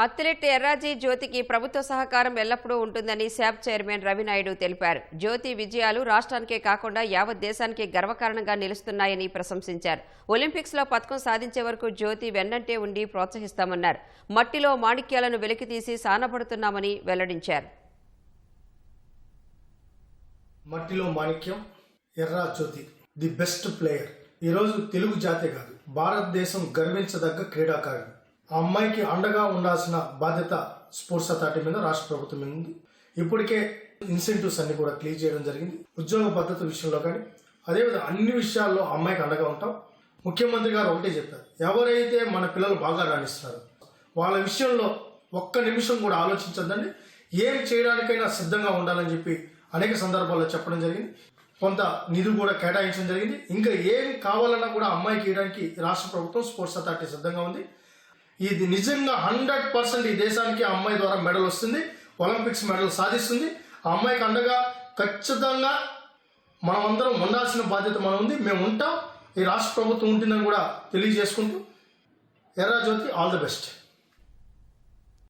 Athlete Yarraji జ్యోతికి ప్రభుత్వ సహకారం ఎల్లప్పుడూ ఉంటుందని శాప్ చైర్మన్ రవినాయుడు తెలిపారు. జ్యోతి విజయాలు రాష్ట్రానికే కాకుండా యావత్ దేశానికి గర్వకారణంగా నిలుస్తున్నాయని ప్రశంసించారు. ఒలింపిక్స్లో పతకం సాధించే వరకు జ్యోతి వెన్నంటే ఉండి ప్రోత్సహిస్తామన్నారు. మట్టిలో మాణిక్యాలను వెలికితీసి సానపడుతున్నామని వెల్లడించారు. మట్టిలో మాణిక్యం ఎర్రా జ్యోతి ది బెస్ట్ ప్లేయర్. ఈరోజు తెలుగు జాతే కాదు, భారతదేశం గర్వించదగ్గ క్రీడాకారుడు. ఆ అమ్మాయికి అండగా ఉండాల్సిన బాధ్యత స్పోర్ట్స్ అథారిటీ మీద, రాష్ట్ర ప్రభుత్వం మీద ఉంది. ఇప్పటికే ఇన్సెంటివ్స్ అన్ని కూడా క్లియర్ చేయడం జరిగింది. ఉద్యోగ భద్రత విషయంలో కానీ అదేవిధంగా అన్ని విషయాల్లో అమ్మాయికి అండగా ఉంటాం. ముఖ్యమంత్రి గారు ఒకటే చెప్పారు, ఎవరైతే మన పిల్లలు బాగా రాణిస్తున్నారో వాళ్ళ విషయంలో ఒక్క నిమిషం కూడా ఆలోచించద్దండి, ఏం చేయడానికైనా సిద్ధంగా ఉండాలని చెప్పి అనేక సందర్భాల్లో చెప్పడం జరిగింది. కొంత నిధులు కూడా కేటాయించడం జరిగింది. ఇంకా ఏం కావాలన్నా కూడా అమ్మాయికి ఇవ్వడానికి రాష్ట్ర ప్రభుత్వం స్పోర్ట్స్ అథారిటీ సిద్ధంగా ఉంది. ఇది నిజంగా 100% ఈ దేశానికి ఆ అమ్మాయి ద్వారా మెడల్ వస్తుంది, ఒలింపిక్స్ మెడల్ సాధిస్తుంది. ఆ అమ్మాయికి అండగా ఖచ్చితంగా మనమందరం ఉండాల్సిన బాధ్యత మనం ఉంది. మేము ఉంటాం, ఈ రాష్ట్ర ప్రభుత్వం ఉంటుందని కూడా తెలియజేసుకుంటూ ఎర్రా జ్యోతి ఆల్ ది బెస్ట్.